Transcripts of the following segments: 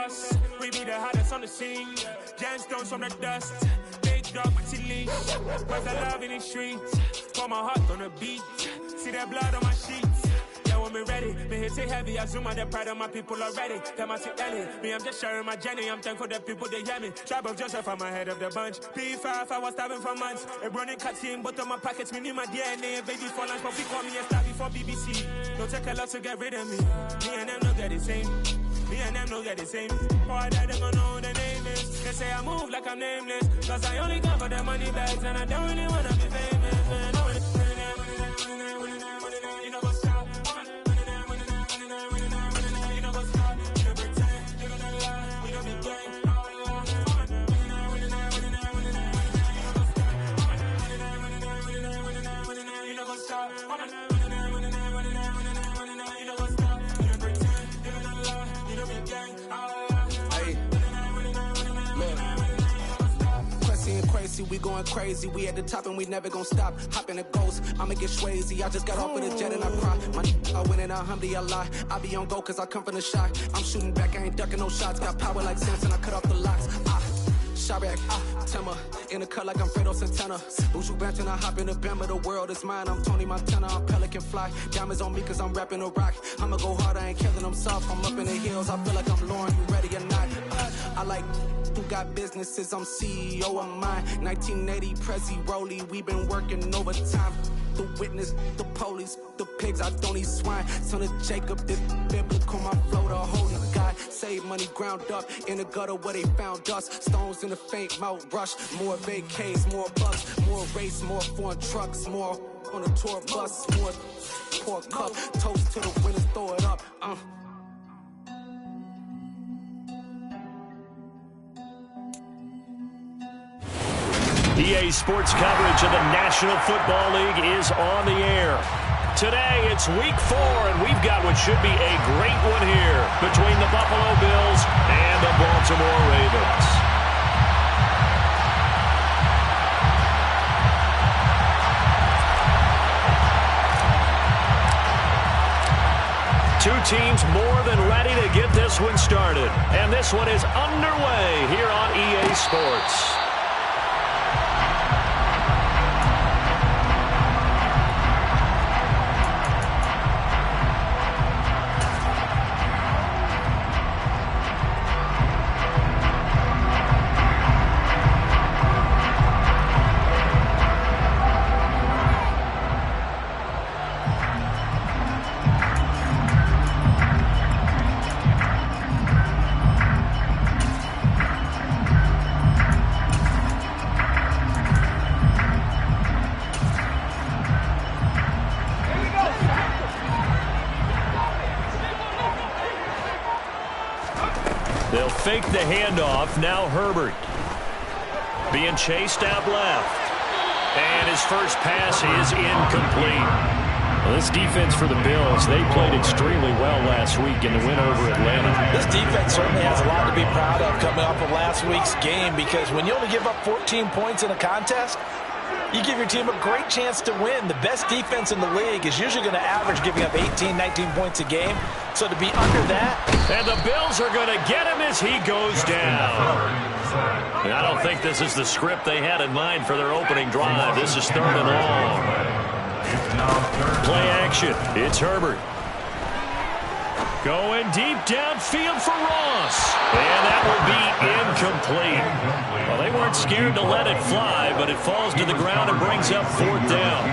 us. We be the hottest on the scene. Gemstones from the dust. Big dog, chili. Where's the love in the streets? Pour my heart on the beat. See that blood on my sheets. Yeah, when we ready, me hit it heavy. I zoom out the pride of my people already. Them I see Ellie. Me, I'm just sharing my journey. I'm thankful that people they hear me. Tribe of Joseph, I'm ahead of the bunch. P5, I was starving for months. A running cut team, but on my pockets, me need my DNA. Baby for lunch, but we call me a star before BBC. Don't take a lot to get rid of me. Me and them don't get the same. Me and them don't get the same. Boy, that them don't know who the name is. They say I move like I'm nameless. Cause I only come for the money bags. And I don't really wanna be famous, man. You know what's up? You know what's up? You don't pretend. You don't lie. We don't be gay. You know what's up? We going crazy, we at the top and we never gonna stop. Hop in the ghost, I'ma get swayzy. I just got off with a jet and I cry. My I win in a Humvee, I lie. I be on go cause I come from the shot. I'm shooting back, I ain't ducking no shots. Got power like Samson, I cut off the locks. Chirac, Timmer, in the cut like I'm Fredo Santana. Buju Banton, I hop in the Bama, the world is mine. I'm Tony Montana, I'm Pelican Fly. Diamonds on me cause I'm rapping a rock. I'ma go hard, I ain't killing them soft. I'm up in the hills, I feel like I'm Lauren, you ready or not? I like who got businesses, I'm CEO of mine. 1980, Prezi Rolly, we been working overtime. The witness, the police, the pigs, I don't eat swine. Son of Jacob, this biblical, my flow, the holy God. Save money ground up in the gutter where they found us. Stones in the faint mouth rush. More vacays, more bucks, more race, more foreign trucks, more on a tour bus, more pour cup. Toast to the winners, throw it up. EA Sports coverage of the National Football League is on the air. Today, it's Week 4, and we've got what should be a great one here between the Buffalo Bills and the Baltimore Ravens. Two teams more than ready to get this one started, and this one is underway here on EA Sports. Fake the handoff. Now Herbert being chased out left. And his first pass is incomplete. Well, this defense for the Bills, they played extremely well last week in the win over Atlanta. This defense certainly has a lot to be proud of coming off of last week's game, because when you only give up 14 points in a contest, you give your team a great chance to win. The best defense in the league is usually going to average giving up 18, 19 points a game. So to be under that. And the Bills are going to get him as he goes down. And I don't think this is the script they had in mind for their opening drive. This is 3rd and long. Play action. It's Herbert. Going deep downfield for Ross. And that will be incomplete. Well, they weren't scared to let it fly, but it falls to the ground and brings up 4th down.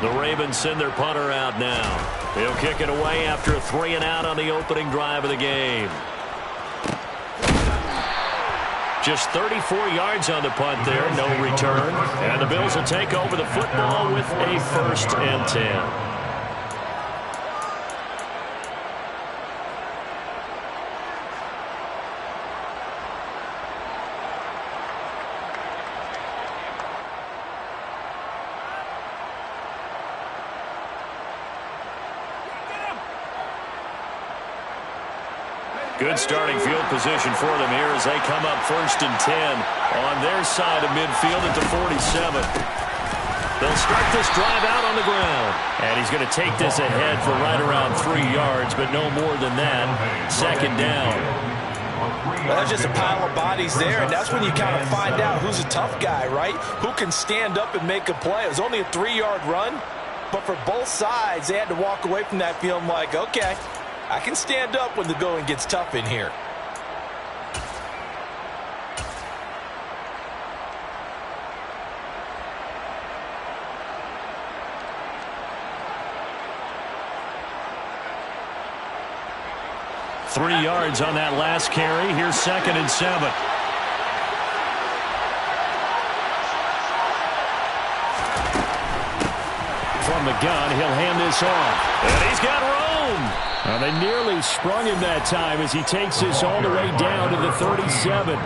The Ravens send their punter out now. He'll kick it away after a 3-and-out on the opening drive of the game. Just 34 yards on the punt there, no return. And the Bills will take over the football with a 1st and 10. Good starting field position for them here as they come up 1st and 10 on their side of midfield at the 47. They'll start this drive out on the ground. And he's going to take this ahead for right around 3 yards, but no more than that. 2nd down. there's just a pile of bodies there, and that's when you kind of find out who's a tough guy, right? Who can stand up and make a play. It was only a 3-yard run, but for both sides, they had to walk away from that feeling like, okay, I can stand up when the going gets tough in here. Three yards on that last carry. Here's 2nd and 7. From the gun, he'll hand this off. And he's got room. Well, they nearly sprung him that time as he takes this all the way down to the 37.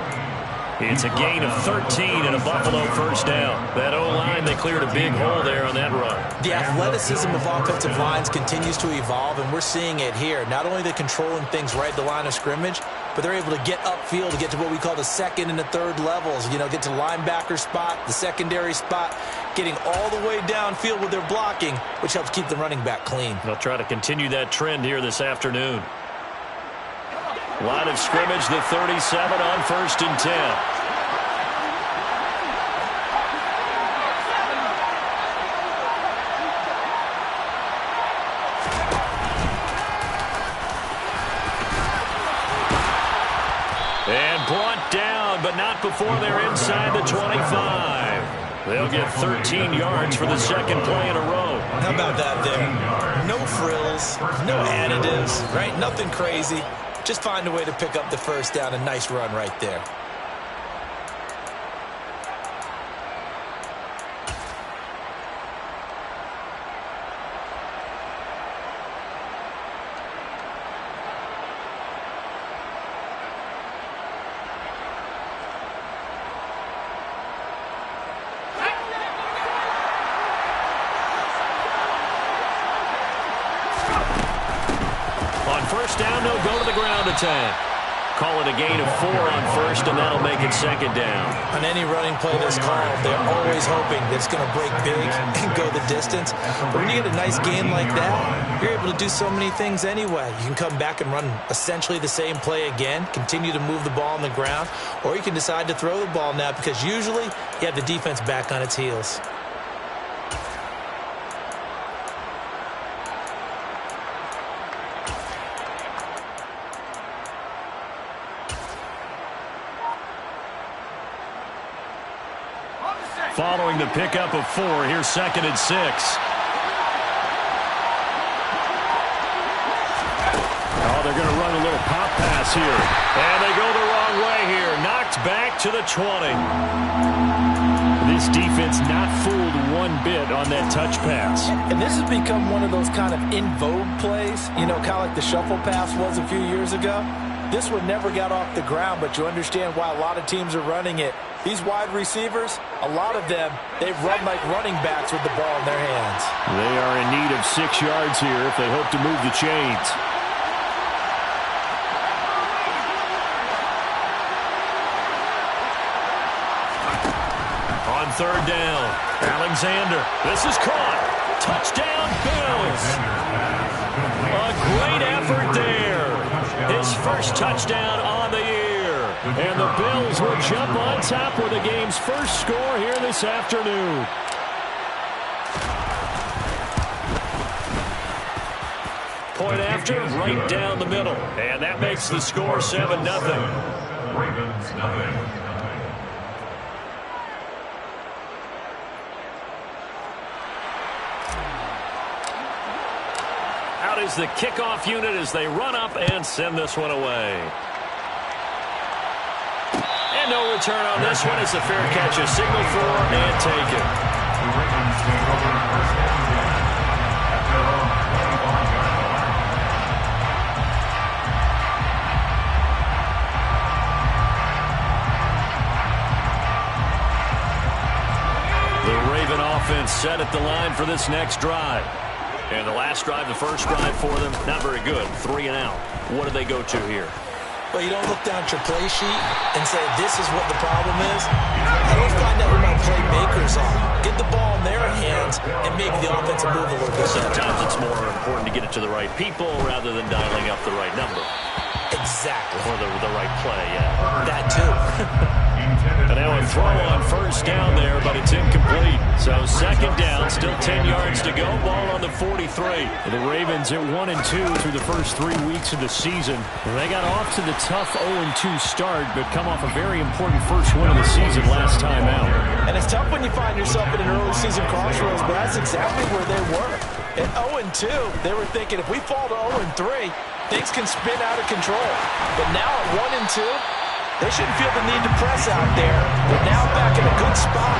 It's a gain of 13 and a Buffalo first down. That O-line, they cleared a big hole there on that run. The athleticism of offensive lines continues to evolve, and we're seeing it here. Not only they're controlling things right at the line of scrimmage, but they're able to get upfield to get to what we call the 2nd and the 3rd levels. You know, get to linebacker spot, the secondary spot, getting all the way downfield with their blocking, which helps keep the running back clean. They'll try to continue that trend here this afternoon. Line of scrimmage, the 37 on 1st and 10. And brought down, but not before they're inside the 25. They'll get 13 yards for the 2nd play in a row. How about that there? No frills, no additives, right? Nothing crazy. Just find a way to pick up the first down. A nice run right there. First down, they'll go to the ground attack. Call it a gain of 4 on 1st, and that'll make it 2nd down. On any running play that's called, they're always hoping that it's going to break big and go the distance. But when you get a nice game like that, you're able to do so many things anyway. You can come back and run essentially the same play again, continue to move the ball on the ground, or you can decide to throw the ball now because usually you have the defense back on its heels. Following the pickup of 4, here's 2nd and 6. Oh, they're going to run a little pop pass here. And they go the wrong way here. Knocked back to the 20. This defense not fooled one bit on that touch pass. And this has become one of those kind of in vogue plays, you know, kind of like the shuffle pass was a few years ago. This one never got off the ground, but you understand why a lot of teams are running it. These wide receivers, a lot of them, they've run like running backs with the ball in their hands. They are in need of 6 yards here if they hope to move the chains. On 3rd down, Alexander. This is caught. Touchdown, Bills. A great effort there. His first touchdown on the year. And the Bills will jump on top with the game's first score here this afternoon. Point after, right down the middle. And that makes the score 7-0. Ravens, nothing. Out is the kickoff unit as they run up and send this one away. And no return on this one as the fair catch is signaled for and taken. The Ravens take over first down after a 21-yard line. The Raven offense set at the line for this next drive. And the last drive, the first drive for them, not very good. 3 and out. What do they go to here? Well, you don't look down at your play sheet and say, this is what the problem is. I don't find out who my playmakers are. Get the ball in their hands and make the offensive move a little bit better. Sometimes it's more important to get it to the right people rather than dialing up the right number. Exactly. Or the right play, yeah. That too. And now a throw on first down there, but it's incomplete. So second down, still 10 yards to go. Ball on the 43. The Ravens at 1-2 through the first 3 weeks of the season. They got off to the tough 0-2 start, but come off a very important first win of the season last time out. And it's tough when you find yourself in an early season crossroads, but that's exactly where they were. At 0-2, they were thinking if we fall to 0-3, things can spin out of control. But now at 1-2, they shouldn't feel the need to press out there. They're now back in a good spot.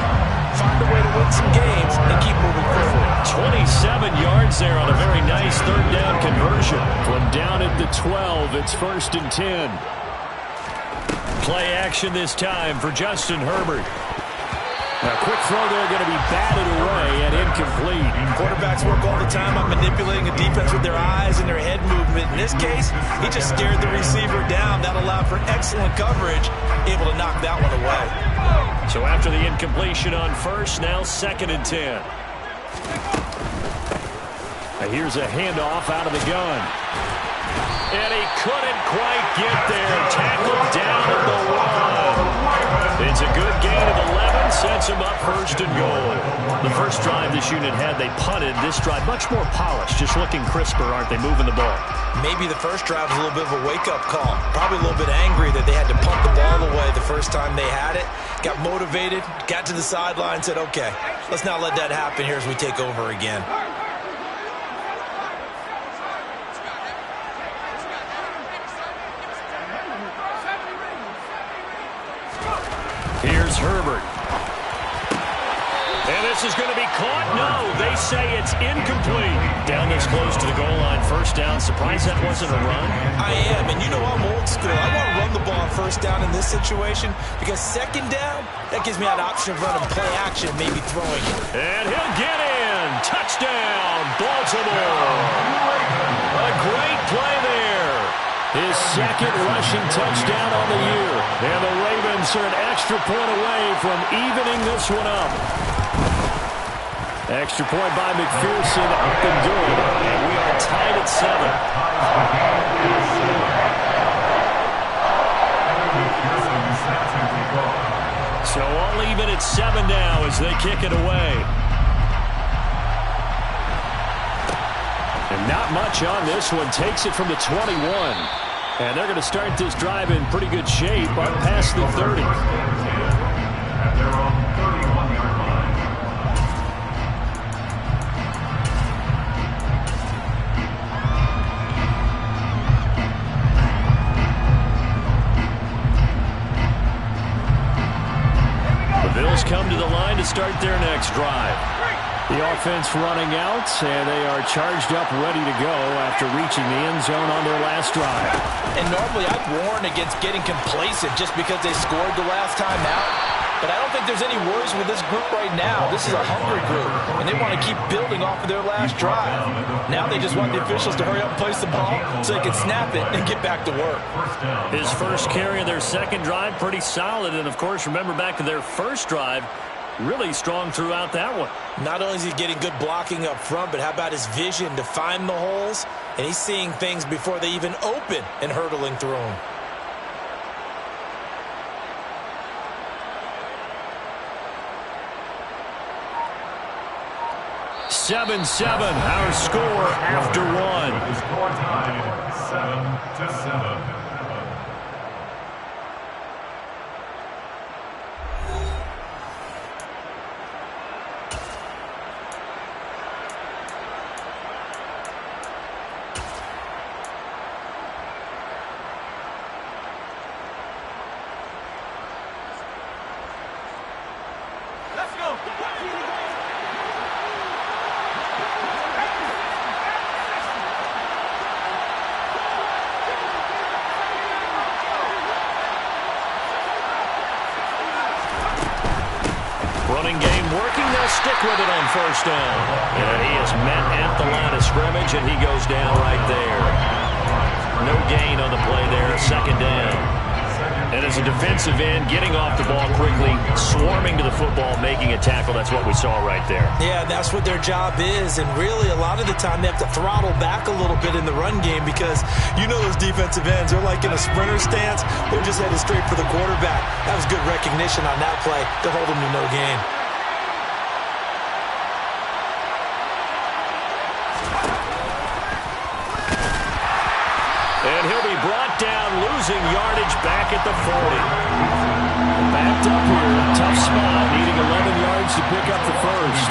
Find a way to win some games and keep moving forward. 27 yards there on a very nice third down conversion. From down at the 12, it's 1st and 10. Play action this time for Justin Herbert. A quick throw there going to be batted away and incomplete. Quarterbacks work all the time on manipulating a defense with their eyes and their head movement. In this case, he just stared the receiver down. That allowed for excellent coverage, able to knock that one away. So after the incompletion on first, now 2nd and 10. Here's a handoff out of the gun. And he couldn't quite get there. Tackled down at the 1. It's a good gain of 11. Sets him up 1st and goal. The first drive this unit had, they punted. This drive, much more polished. Just looking crisper, aren't they, moving the ball? Maybe the first drive was a little bit of a wake-up call. Probably a little bit angry that they had to punt the ball away the first time they had it. Got motivated, got to the sideline, said, okay, let's not let that happen here as we take over again. Here's Herbert. And this is going to be caught. No, they say it's incomplete. Down this close to the goal line. First down. Surprised that wasn't a run? I am, and you know I'm old school. I want to run the ball on first down in this situation because second down, that gives me that option of running play action, maybe throwing it. And he'll get in. Touchdown, Baltimore. A great play there. His second rushing touchdown on the year. And the Ravens are an extra point away from evening this one up. Extra point by McPherson, up and good. And we are tied at 7. So all even at 7 now as they kick it away. And not much on this one. Takes it from the 21. And they're going to start this drive in pretty good shape up past the 30. The Bills come to the line to start their next drive. The offense running out, and they are charged up, ready to go after reaching the end zone on their last drive. And normally I'd warn against getting complacent just because they scored the last time out. But I don't think there's any worries with this group right now. This is a hungry group, and they want to keep building off of their last drive. Now they just want the officials to hurry up and place the ball so they can snap it and get back to work. His first carry of their second drive, pretty solid. And, of course, remember back to their first drive, really strong throughout that one. Not only is he getting good blocking up front, but how about his vision to find the holes? And he's seeing things before they even open and hurdling through them. Seven, our score after 1. The score tied 7-7. Running game working, they'll stick with it on first down. And he is met at the line of scrimmage, and he goes down right there. No gain on the play there, second down. And as a defensive end, getting off the ball quickly, swarming to the football, making a tackle, that's what we saw right there. Yeah, that's what their job is. And really, a lot of the time, they have to throttle back a little bit in the run game because you know those defensive ends, they're like in a sprinter stance. They're just headed straight for the quarterback. That was good recognition on that play to hold them to no gain. And he'll be brought down, losing yardage back at the 40. Backed up here, tough spot, needing 11 yards to pick up the first.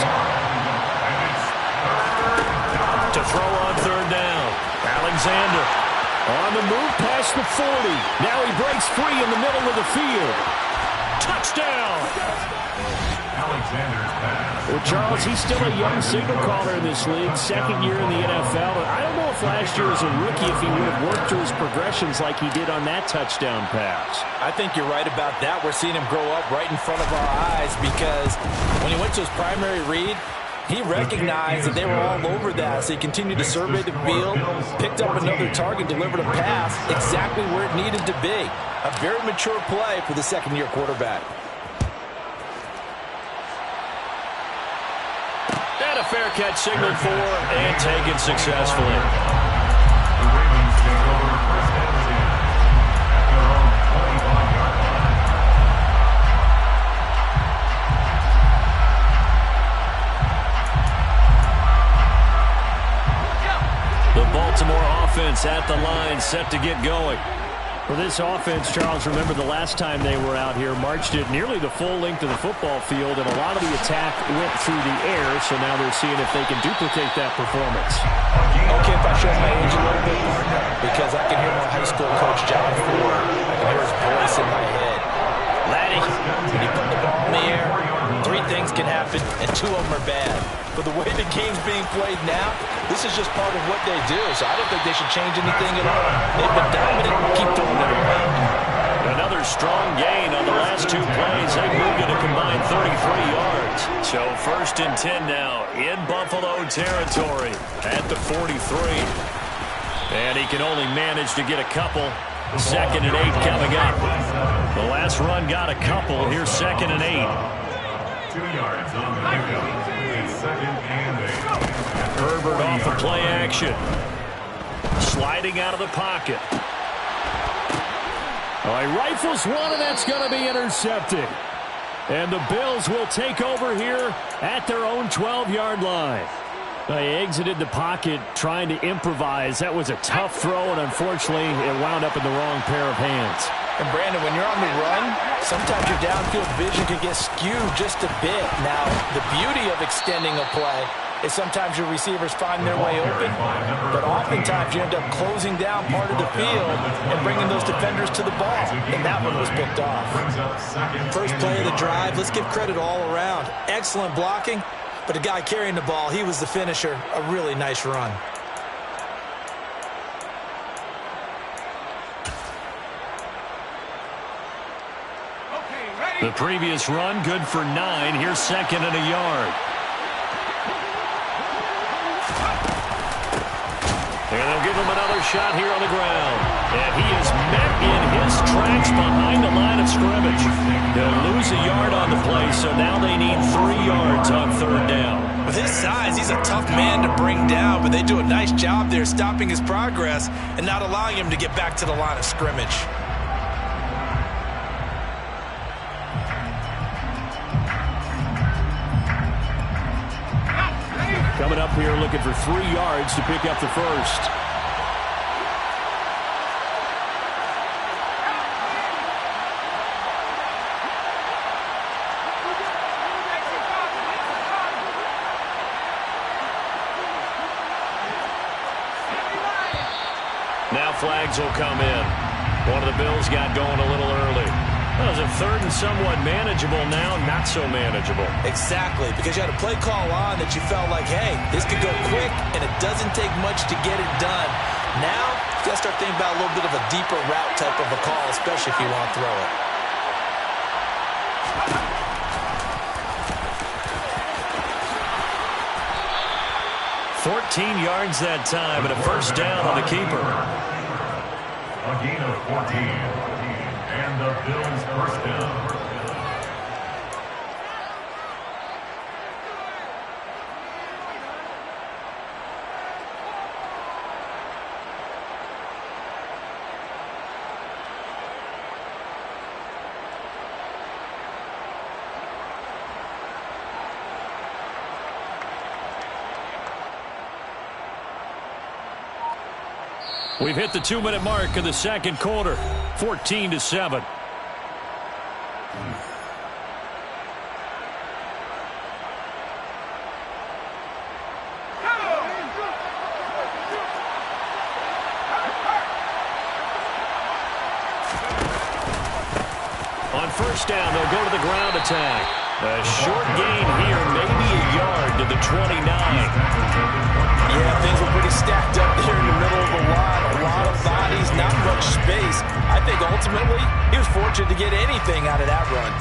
To throw on third down, Alexander on the move past the 40. Now he breaks free in the middle of the field. Touchdown! Well, Charles, he's still a young signal caller in this league, second year in the NFL. And I don't know if last year as a rookie if he would have worked through his progressions like he did on that touchdown pass. I think you're right about that. We're seeing him grow up right in front of our eyes because when he went to his primary read, he recognized that they were all over that, so he continued to survey the field, picked up another target, delivered a pass exactly where it needed to be. A very mature play for the second-year quarterback. And a fair catch signaled for and taken successfully. The Baltimore offense at the line, set to get going. For this offense, Charles, remember the last time they were out here, marched it nearly the full length of the football field, and a lot of the attack went through the air, so now they're seeing if they can duplicate that performance. Okay, if I show my age a little bit, because I can hear my high school coach, John Ford. I can hear his voice in my head. Laddie, when you put the ball in the air, three things can happen, and two of them are bad. But the way the game's being played now, this is just part of what they do, so I don't think they should change anything at all. They've been dominant. Keep throwing it around. Another strong gain on the last two plays. They moved it a combined 33 yards. So 1st and 10 now in Buffalo territory at the 43. And he can only manage to get a couple. 2nd and 8 coming up. The last run got a couple. Here's 2nd and 8. 2 yards on the pickup. 2nd and 8. Herbert off the play action. Sliding out of the pocket. All right, rifles one, and that's going to be intercepted. And the Bills will take over here at their own 12-yard line. They exited the pocket trying to improvise. That was a tough throw, and unfortunately, it wound up in the wrong pair of hands. And, Brandon, when you're on the run, sometimes your downfield vision can get skewed just a bit. Now, the beauty of extending a play is sometimes your receivers find their way open, but oftentimes you end up closing down part of the field and bringing those defenders to the ball, and that one was picked off. First play of the drive, let's give credit all around. Excellent blocking, but the guy carrying the ball, he was the finisher. A really nice run. The previous run, good for 9. Here's 2nd and a yard. And they'll give him another shot here on the ground. And he is met in his tracks behind the line of scrimmage. They'll lose a yard on the play, so now they need 3 yards on 3rd down. With his size, he's a tough man to bring down, but they do a nice job there stopping his progress and not allowing him to get back to the line of scrimmage. Coming up here looking for 3 yards to pick up the first. Now flags will come in. One of the Bills got going a little early. Well, it was a 3rd and somewhat manageable, now not so manageable. Exactly, because you had a play call on that you felt like, hey, this could go quick, and it doesn't take much to get it done. Now, you got to start thinking about a little bit of a deeper route type of a call, especially if you want to throw it. $14 yards that time, and a 1st down on the keeper. A gain of 14. And the Bills first down. We've hit the 2-minute mark of the second quarter, 14-7. On first down, they'll go to the ground attack. A short gain here, maybe a yard to the 29. Yeah, things were pretty stacked up there in the middle of the lot. A lot of bodies, not much space. I think ultimately he was fortunate to get anything out of that run.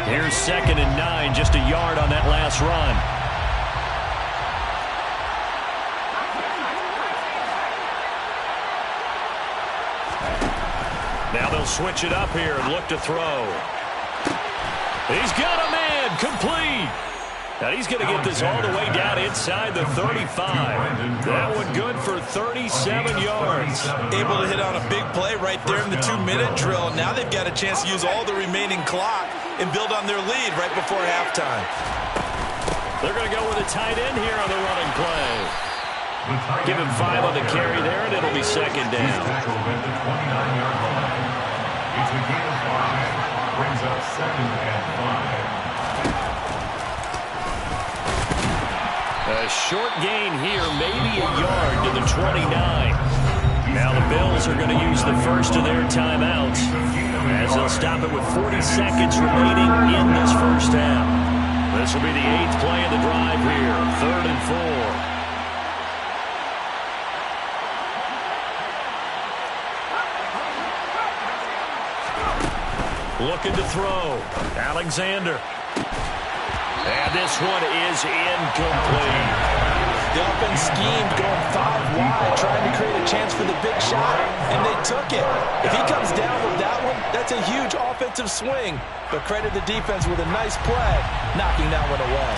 Here's 2nd and 9, just a yard on that last run. Now they'll switch it up here and look to throw. He's got a man, complete. And he's going to get this all the way down inside the 35. That one good for 37 yards. Able to hit on a big play right there in the 2-minute drill. Now they've got a chance to use all the remaining clock and build on their lead right before halftime. They're going to go with a tight end here on the running play. Give him 5 on the carry there, and it'll be 2nd down. It's a gain of 5. Brings up 2nd and 5. A short gain here, maybe a yard to the 29. Now the Bills are going to use the first of their timeouts as they'll stop it with 40 seconds remaining in this first half. This will be the 8th play of the drive here, 3rd and 4. Looking to throw. Alexander. And this one is incomplete. The offense schemed going 5 wide, trying to create a chance for the big shot, and they took it. If he comes down with that one, that's a huge offensive swing. But credit the defense with a nice play, knocking that one away.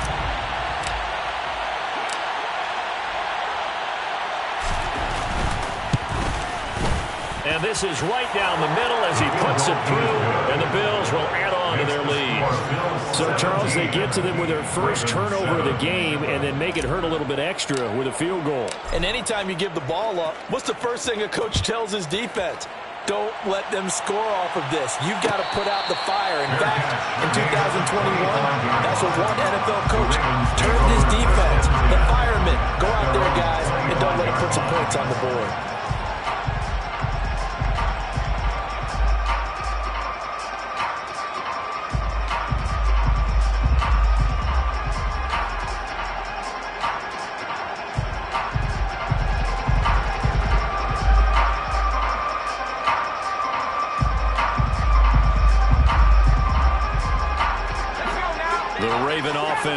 And this is right down the middle as he puts it through, and the Bills will add on to their lead. So, Charles, they get to them with their first turnover of the game and then make it hurt a little bit extra with a field goal. And anytime you give the ball up, what's the first thing a coach tells his defense? Don't let them score off of this. You've got to put out the fire. In fact, in 2021, that's what one NFL coach turned his defense. The firemen, go out there, guys, and don't let them put some points on the board.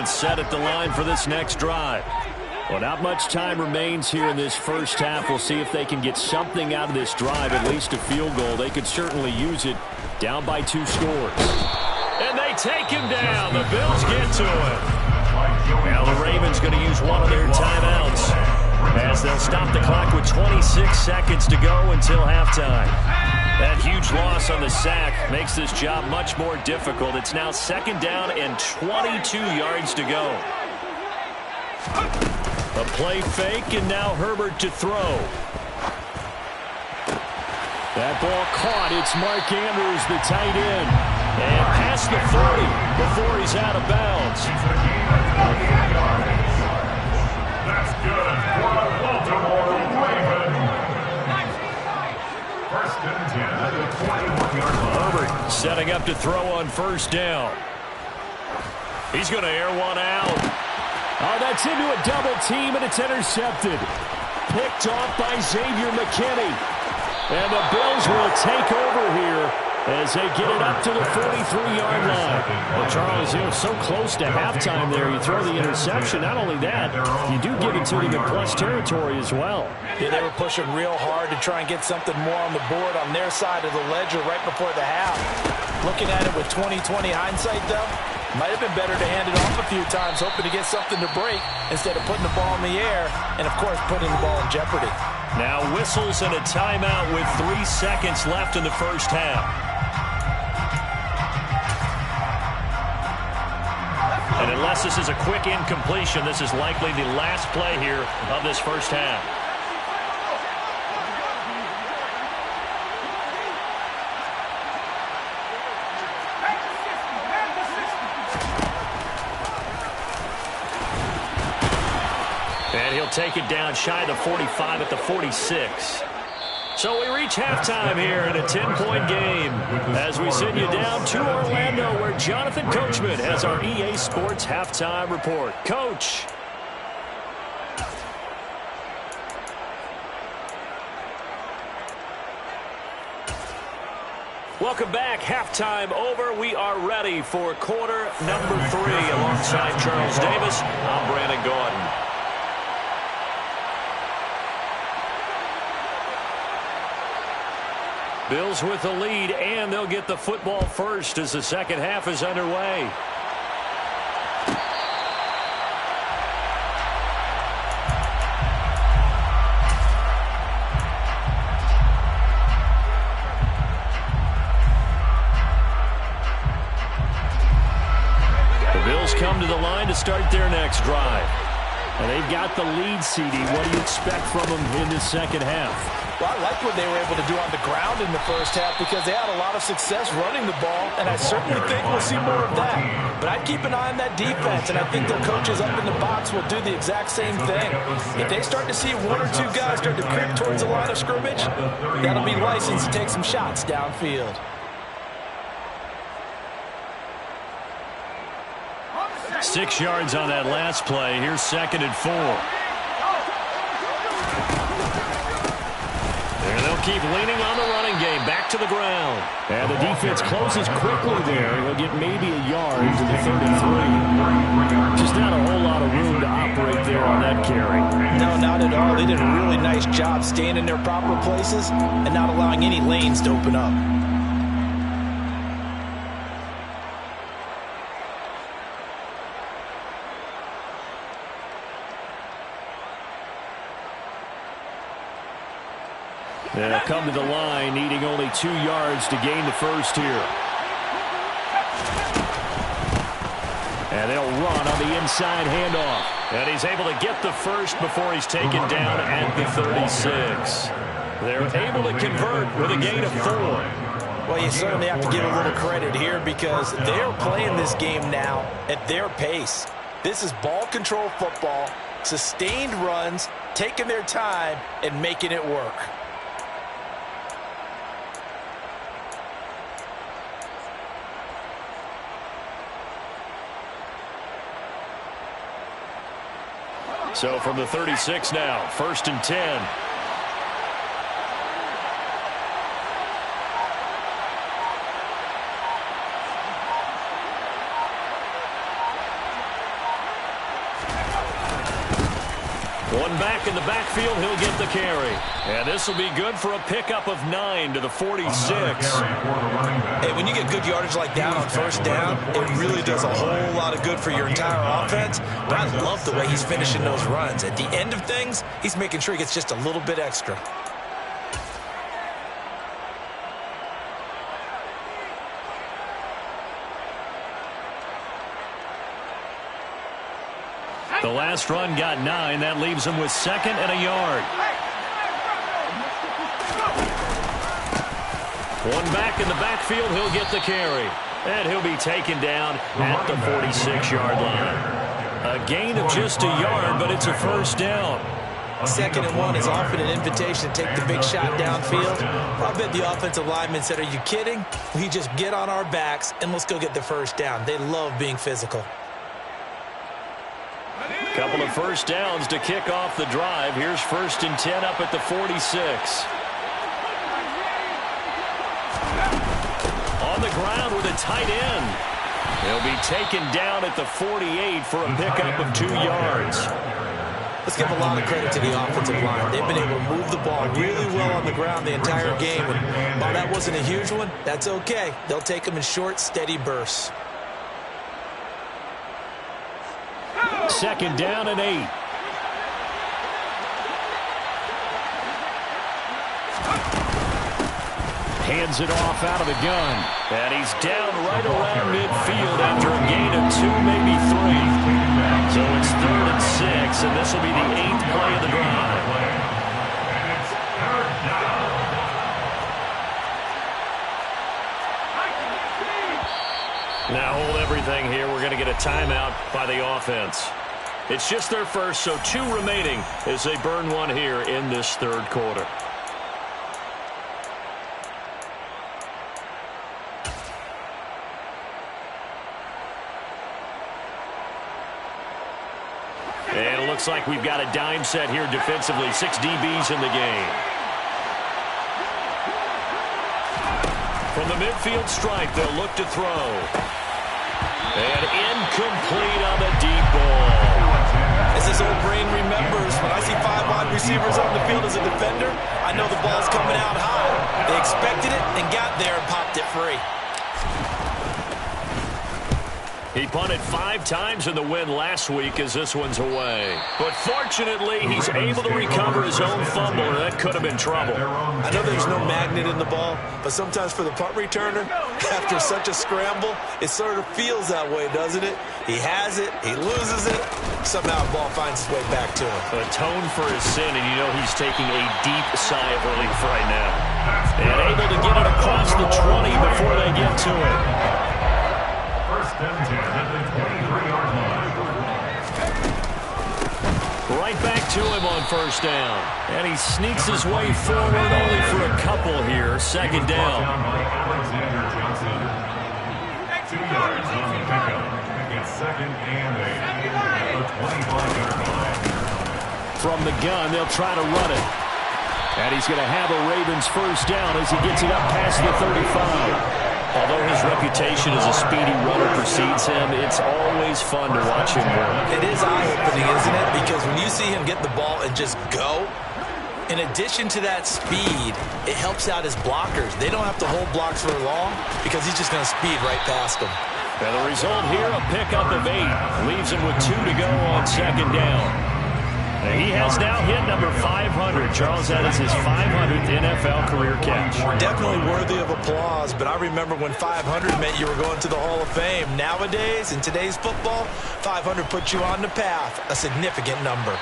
Set at the line for this next drive. Well, not much time remains here in this first half. We'll see if they can get something out of this drive, at least a field goal. They could certainly use it, down by 2 scores. And they take him down. The Bills get to him. Now the Ravens going to use one of their timeouts as they'll stop the clock with 26 seconds to go until halftime. That huge loss on the sack makes this job much more difficult. It's now 2nd down and 22 yards to go. A play fake, and now Herbert to throw. That ball caught. It's Mark Andrews, the tight end. And past the 30 before he's out of bounds. That's good for the Baltimore Ravens. First and 10 at the 21-yard line. Herbert setting up to throw on first down. He's going to air one out. Oh, that's into a double team, and it's intercepted. Picked off by Xavier McKinney. And the Bills will take over here as they get it up to the 43-yard line. Well, Charles, so close to halftime there. You throw the interception. Not only that, you do give it to them in plus territory as well. Yeah, they were pushing real hard to try and get something more on the board on their side of the ledger right before the half. Looking at it with 20/20 hindsight, though, might have been better to hand it off a few times, hoping to get something to break instead of putting the ball in the air and, of course, putting the ball in jeopardy. Now whistles and a timeout with 3 seconds left in the first half. And unless this is a quick incompletion, this is likely the last play here of this first half. And he'll take it down shy of the 45 at the 46. So we reach halftime here in a 10-point game as we send you down to Orlando, where Jonathan Coachman has our EA Sports halftime report. Coach. Welcome back. Halftime over. We are ready for quarter number 3 alongside Charles Davis. I'm Brandon Gordon. Bills with the lead, and they'll get the football first as the second half is underway. The Bills come to the line to start their next drive. And they've got the lead, CD. What do you expect from them in this second half? Well, I like what they were able to do on the ground in the first half because they had a lot of success running the ball, and I certainly think we'll see more of that. But I'd keep an eye on that defense, and I think their coaches up in the box will do the exact same thing. If they start to see 1 or 2 guys start to creep towards the line of scrimmage, that'll be license to take some shots downfield. Six yards on that last play. Here's 2nd and 4. And they'll keep leaning on the running game. Back to the ground. And the defense closes quickly there. He'll get maybe a yard to the 33. Just not a whole lot of room to operate there on that carry. No, not at all. They did a really nice job staying in their proper places and not allowing any lanes to open up. They'll come to the line, needing only 2 yards to gain the first here. And they'll run on the inside handoff. And he's able to get the first before he's taken down at the 36. They're able to convert with a gain of 4. Well, you certainly have to give a little credit here because they're playing this game now at their pace. This is ball control football, sustained runs, taking their time, and making it work. So from the 36 now, 1st and 10. One back in the backfield, he'll get the carry. And this will be good for a pickup of 9 to the 46. Hey, when you get good yardage like that on 1st down, it really does a whole lot of good for your entire offense. But I love the way he's finishing those runs. At the end of things, he's making sure he gets just a little bit extra. The last run got 9. That leaves him with 2nd and a yard. One back in the backfield, he'll get the carry. And he'll be taken down at the 46-yard line. A gain of just a yard, but it's a 1st down. 2nd and 1 is often an invitation to take the big shot downfield. I bet the offensive lineman said, "Are you kidding? We just get on our backs and let's go get the 1st down." They love being physical. Couple of 1st downs to kick off the drive. Here's 1st and 10 up at the 46. ground with a tight end. He'll be taken down at the 48 for a pickup of 2 yards. Let's give a lot of credit to the offensive line. They've been able to move the ball really well on the ground the entire game. And while that wasn't a huge one, that's okay. They'll take them in short, steady bursts. 2nd down and 8. Hands it off out of the gun. And he's down right around midfield after a gain of 2, maybe 3. So it's 3rd and 6, and this will be the 8th play of the drive. Now hold everything here. We're going to get a timeout by the offense. It's just their first, so 2 remaining as they burn one here in this 3rd quarter. And it looks like we've got a dime set here defensively. 6 DBs in the game. From the midfield stripe, they'll look to throw. And incomplete on the deep ball. As this old brain remembers, when I see 5 wide receivers on the field as a defender, I know the ball's coming out high. They expected it and got there and popped it free. He punted 5 times in the win last week as this one's away. But fortunately, he's able to recover his own fumble, and that could have been trouble. I know there's no magnet in the ball, but sometimes for the punt returner, after such a scramble, it sort of feels that way, doesn't it? He has it, he loses it, somehow the ball finds its way back to him. Atone for his sin, and you know he's taking a deep sigh of relief right now. And able to get it across the 20 before they get to it. Right back to him on 1st down. And he sneaks his way forward only for a couple here. 2nd down. 2 yards on the pickup. It's 2nd and 8. The 25-yard line. From the gun, they'll try to run it. And he's going to have a Ravens 1st down as he gets it up past the 35. Although his reputation as a speedy runner precedes him, it's always fun to watch him work. It is eye-opening, isn't it? Because when you see him get the ball and just go, in addition to that speed, it helps out his blockers. They don't have to hold blocks for long because he's just going to speed right past them. And the result here, a pickup of 8. Leaves him with 2 to go on 2nd down. He has now hit number 500. Charles, that is his 500th NFL career catch. Definitely worthy of applause, but I remember when 500 meant you were going to the Hall of Fame. Nowadays, in today's football, 500 puts you on the path, a significant number.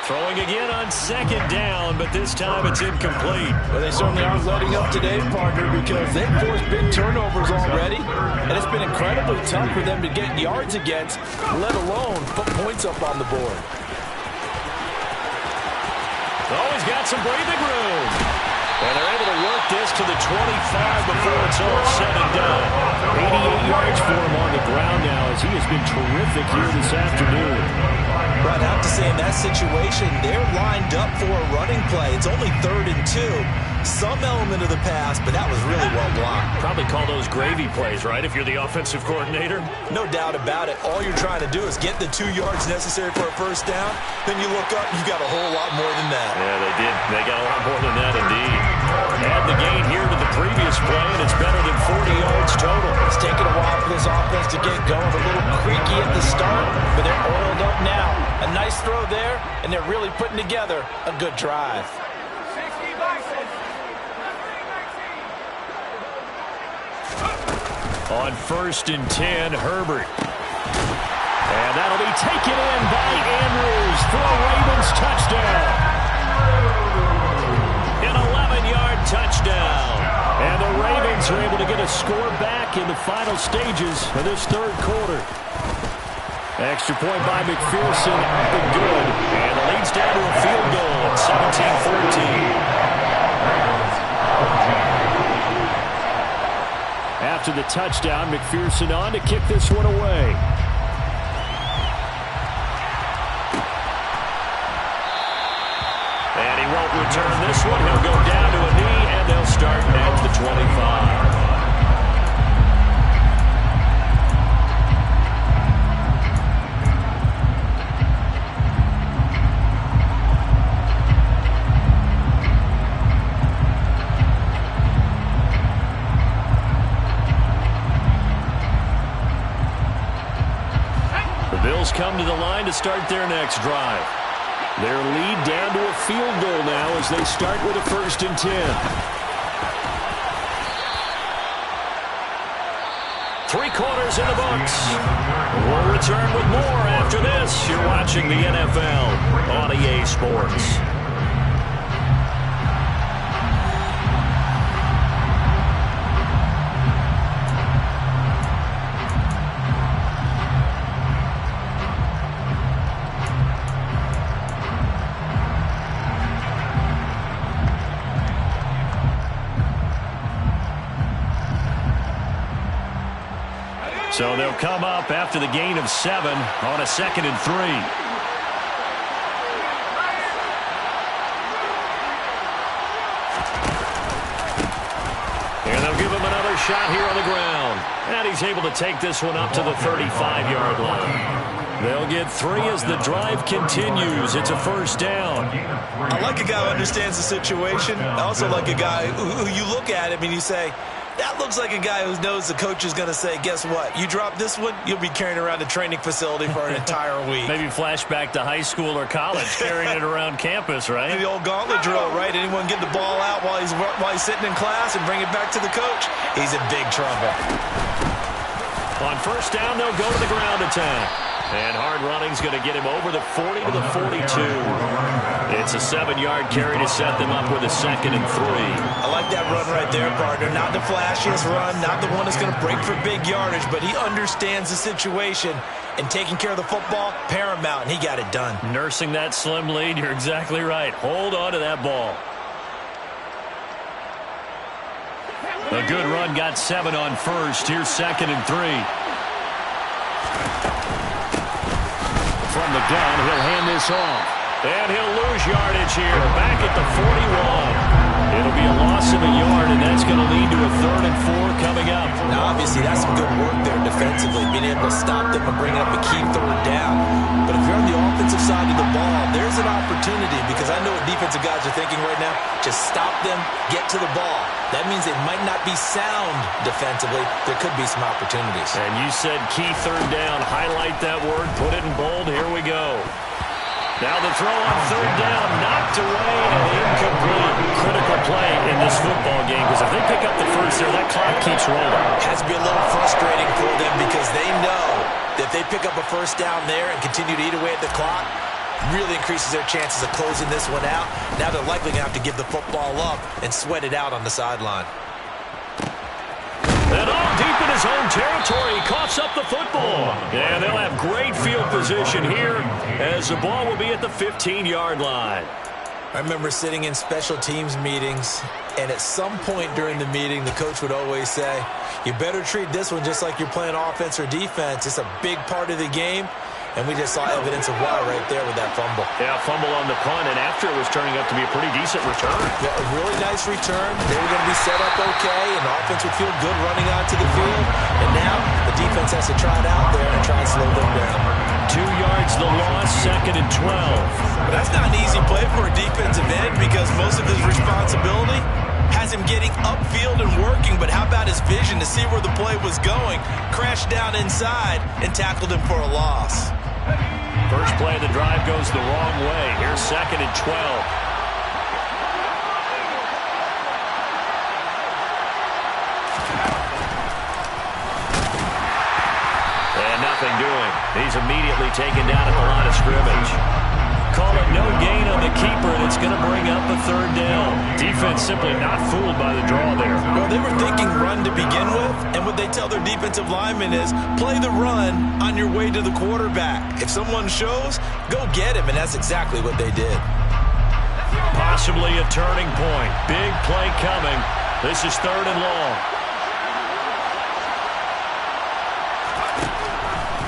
Throwing again on 2nd down, but this time it's incomplete. Well, they certainly aren't letting up today, partner, because they've forced big turnovers already, and it's been incredibly tough for them to get yards against, let alone put points up on the board. Oh, he's got some breathing room. And they're able to work this to the 25 before it's all said and done. 88 yards for him on the ground now as he has been terrific here this afternoon. But I have to say, in that situation, they're lined up for a running play. It's only 3rd and 2. Some element of the pass, but that was really well blocked. Probably call those gravy plays, right, if you're the offensive coordinator? No doubt about it. All you're trying to do is get the 2 yards necessary for a 1st down. Then you look up, you got a whole lot more than that. Yeah, they did. They got a lot more than that, indeed. Add the gain here to the previous play, and it's better than 40 yards total. It's taken a while for this offense to get going. A little creaky at the start, but they're oiled up now. A nice throw there, and they're really putting together a good drive. On 1st and 10, Herbert. And that'll be taken in by Andrews for a Ravens touchdown. An 11-yard touchdown. And the Ravens are able to get a score back in the final stages of this 3rd quarter. Extra point by McPherson, up and good. And the lead's down to a field goal at 17-14. After the touchdown, McPherson on to kick this one away. And he won't return this one. He'll go down to a knee, and they'll start at the 25. Bills come to the line to start their next drive. Their lead down to a field goal now as they start with a 1st and 10. 3 quarters in the books. We'll return with more after this. You're watching the NFL on EA Sports. So they'll come up after the gain of 7 on a 2nd and 3. And they'll give him another shot here on the ground. And he's able to take this one up to the 35-yard line. They'll get 3 as the drive continues. It's a 1st down. I like a guy who understands the situation. I also like a guy who you look at him and you say, that looks like a guy who knows the coach is going to say, guess what? You drop this one, you'll be carrying around a training facility for an entire week. Maybe flashback to high school or college, carrying it around campus, right? The old gauntlet drill, right? Anyone get the ball out while he's sitting in class and bring it back to the coach? He's in big trouble. On 1st down, they'll go to the ground attack. And hard running's going to get him over the 40 to the 42. It's a 7-yard carry to set them up with a 2nd and 3. I like that run right there, partner. Not the flashiest run, not the one that's going to break for big yardage, but he understands the situation, and taking care of the football, paramount, and he got it done. Nursing that slim lead, you're exactly right. Hold on to that ball. A good run got 7 on 1st. Here's 2nd and 3. From the gun, he'll hand this off. And he'll lose yardage here, back at the 41. It'll be a loss of a yard, and that's going to lead to a 3rd and 4 coming up. Now, obviously, that's some good work there defensively, being able to stop them and bring up a key 3rd down. But if you're on the offensive side of the ball, there's an opportunity, because I know what defensive guys are thinking right now. Just stop them, get to the ball. That means they might not be sound defensively. There could be some opportunities. And you said key 3rd down. Highlight that word, put it in bold. Here we go. Now the throw on 3rd down, knocked away and incomplete. Critical play in this football game, because if they pick up the 1st there, that clock keeps rolling. It has to be a little frustrating for them, because they know that if they pick up a 1st down there and continue to eat away at the clock, really increases their chances of closing this one out. Now they're likely going to have to give the football up and sweat it out on the sideline. And all deep in his own territory, he coughs up the football. And they'll have great field position here as the ball will be at the 15-yard line. I remember sitting in special teams meetings, and at some point during the meeting, the coach would always say, you better treat this one just like you're playing offense or defense. It's a big part of the game. And we just saw evidence of why right there with that fumble. Yeah, fumble on the punt, and after it was turning up to be a pretty decent return. Yeah, a really nice return. They were going to be set up okay, and the offense would feel good running onto the field. And now the defense has to try it out there and try and slow them down. 2 yards the loss, 2nd and 12. But that's not an easy play for a defensive end, because most of his responsibility has him getting upfield and working, but how about his vision to see where the play was going? Crashed down inside and tackled him for a loss. First play of the drive goes the wrong way. Here's 2nd and 12. And nothing doing. He's immediately taken down at the line of scrimmage. Call it no gain on the keeper, and it's going to bring up a 3rd down. Defense simply not fooled by the draw there. Well, they were thinking run to begin with, and what they tell their defensive linemen is play the run on your way to the quarterback. If someone shows, go get him, and that's exactly what they did. Possibly a turning point. Big play coming. This is 3rd and long.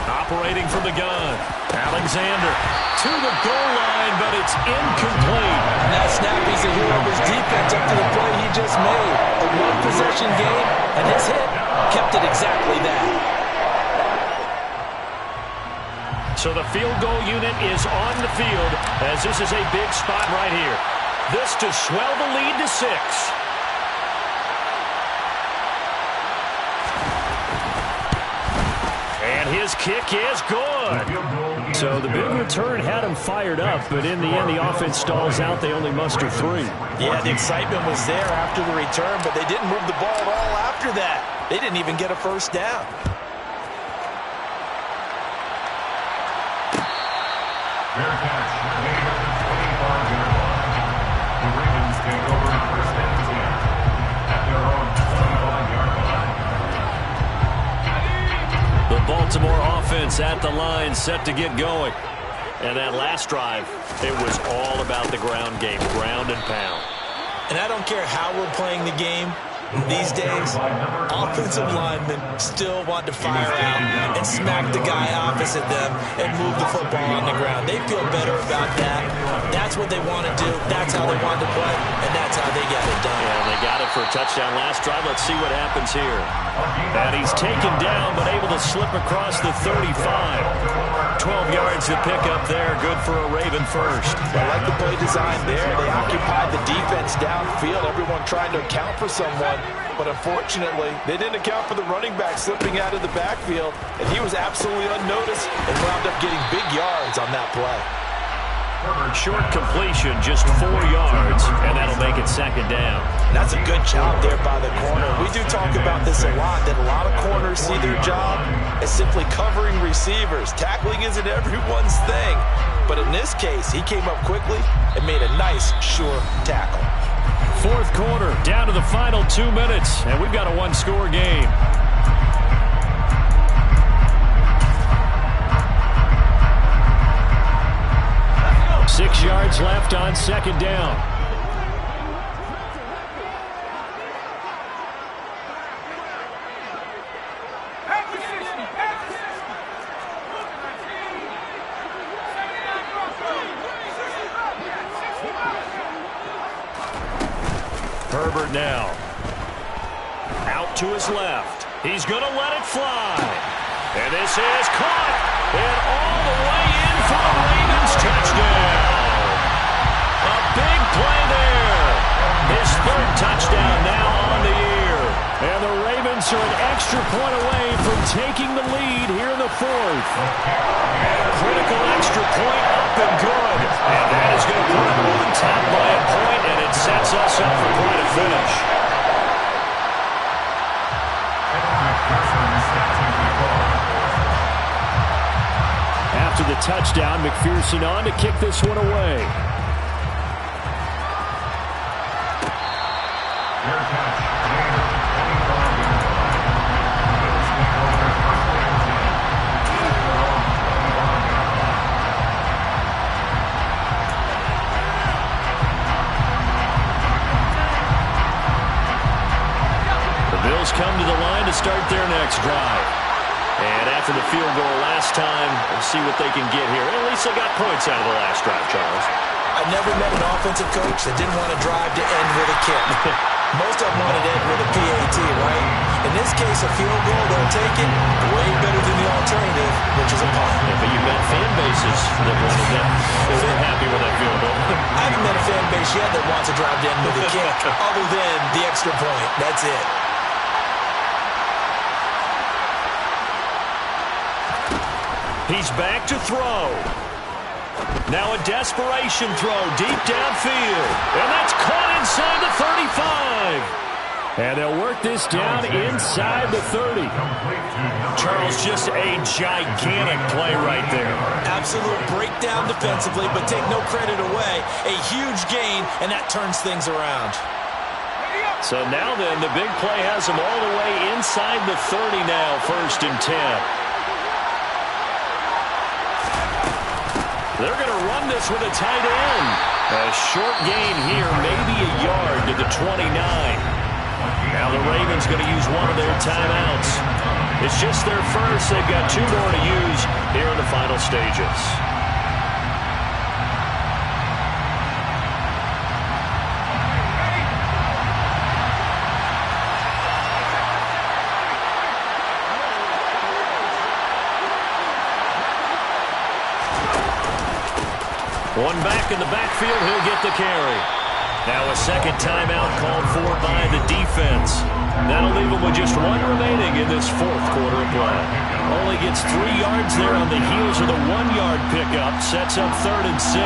Operating from the gun. Alexander to the goal line, but it's incomplete. Now Snappy's a hero of his defense up to the play he just made. A one-possession game, and his hit kept it exactly that. So the field goal unit is on the field, as this is a big spot right here. This to swell the lead to 6. And His kick is good. So the big return had him fired up, but in the end, the offense stalls out. They only muster 3. Yeah, the excitement was there after the return, but they didn't move the ball at all after that. They didn't even get a first down. Fair catch. Made at the 25-yard line. The Ravens take over first and 10 at their own 25-yard line. The Baltimore offense at the line, set to get going. And that last drive, it was all about the ground game, ground and pound. And I don't care how we're playing the game these days, offensive linemen still want to fire out and smack the guy opposite them and move the football on the ground. They feel better about that. That's what they want to do. That's how they want to play, and that's how they got it done. And they got it for a touchdown last drive. Let's see what happens here. And he's taken down, but able to slip across the 35. 12 yards to pick up there. Good for a Raven first. I like the play design there. They occupied the defense downfield. Everyone trying to account for someone. But unfortunately, they didn't account for the running back slipping out of the backfield. And he was absolutely unnoticed and wound up getting big yards on that play. Short completion, just 4 yards, and that'll make it second down. That's a good job there by the corner. We do talk about this a lot, that a lot of corners see their job as simply covering receivers. Tackling isn't everyone's thing. But in this case, he came up quickly and made a nice, sure tackle. Fourth quarter, down to the final 2 minutes, and we've got a one-score game. Six yards left on second down. Herbert now. Out to his left. He's going to let it fly. And this is caught. And all the way in for the Ravens touchdown. A big play there. His third touchdown now on the year. And the Ravens are an extra point away from taking the lead here in the fourth. Critical extra point up and good. And that is going to put them on top by a point, and it sets us up for quite a finish. After the touchdown, McPherson on to kick this one away. Come to the line to start their next drive. And after the field goal last time, we'll see what they can get here. At least they got points out of the last drive, Charles. I never met an offensive coach that didn't want to drive to end with a kick. Most of them wanted to end with a PAT, right? In this case, a field goal, they'll take it way better than the alternative, which is a punt. Yeah, but you met fan bases that wanted that. They weren't happy with that field goal. I haven't met a fan base yet that wants to drive to end with a kick, other than the extra point. That's it. He's back to throw. Now a desperation throw deep downfield. And that's caught inside the 35. And they'll work this down inside the 30. Charles, just a gigantic play right there. Absolute breakdown defensively, but take no credit away. A huge gain, and that turns things around. So now then, the big play has them all the way inside the 30 now, 1st and 10. They're going to run this with a tight end. A short gain here, maybe a yard to the 29. Now the Ravens going to use one of their timeouts. It's just their first. They've got 2 more to use here in the final stages. One back in the backfield, he'll get the carry. Now a second timeout called for by the defense. That'll leave him with just one remaining in this fourth quarter of play. Only gets 3 yards there on the heels of the 1-yard pickup. Sets up 3rd and 6.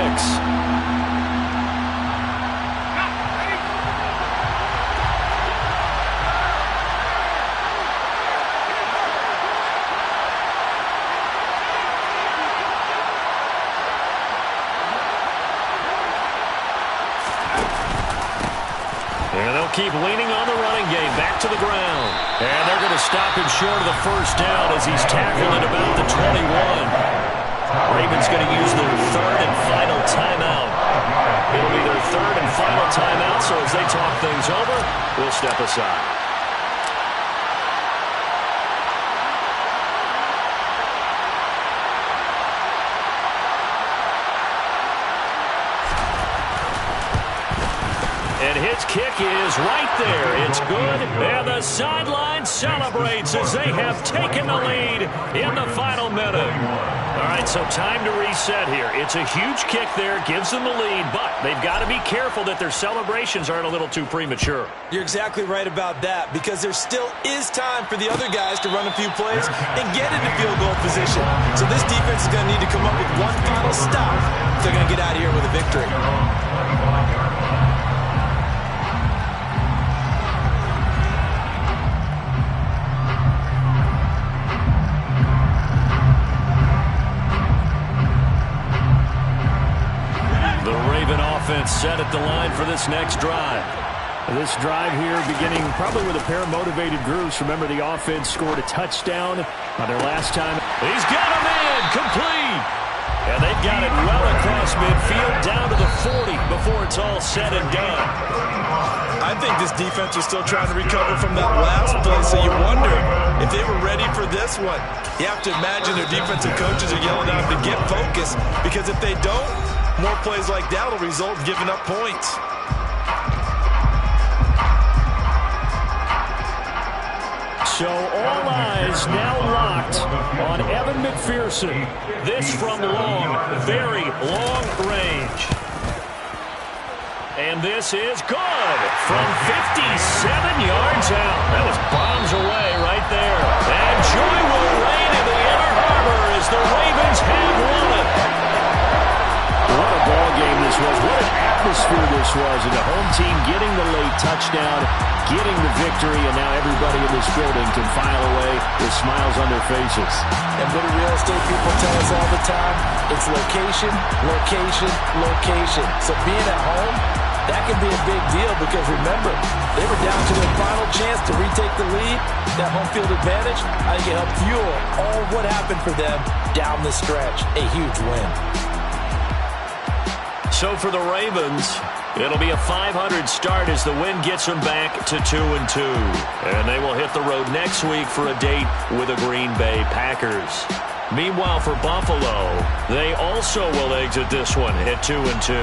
And they'll keep leaning on the running game. Back to the ground. And they're going to stop him short of the first down as he's tackled at about the 21. Ravens going to use their 3rd and final timeout. It'll be their 3rd and final timeout, so as they talk things over, we'll step aside. And his kick is right there. It's good. And the sideline celebrates as they have taken the lead in the final minute. All right, so time to reset here. It's a huge kick there. Gives them the lead, but they've got to be careful that their celebrations aren't a little too premature. You're exactly right about that, because there still is time for the other guys to run a few plays and get into field goal position. So this defense is going to need to come up with one final stop if they're going to get out of here with a victory. Offense set at the line for this next drive. This drive here beginning probably with a pair of motivated groups. Remember, the offense scored a touchdown on their last time. He's got him in, complete. And they've got it well across midfield down to the 40 before it's all said and done. I think this defense is still trying to recover from that last play, so you wonder if they were ready for this one. You have to imagine their defensive coaches are yelling at them to get focused, because if they don't, more plays like that will result in giving up points. So all eyes now locked on Evan McPherson. This from long, very long range. And this is good from 57 yards out. That was bombs away right there. And joy will reign in the Inner Harbor as the Ravens have won it. What a ball game this was. What an atmosphere this was. And the home team getting the late touchdown, getting the victory, and now everybody in this building can file away with smiles on their faces. And what do real estate people tell us all the time? It's location, location, location. So being at home, that can be a big deal, because remember, they were down to their final chance to retake the lead. That home field advantage, I think it helped fuel all what happened for them down the stretch. A huge win. So for the Ravens, it'll be a 500 start as the win gets them back to 2-2. And they will hit the road next week for a date with the Green Bay Packers. Meanwhile, for Buffalo, they also will exit this one at 2-2.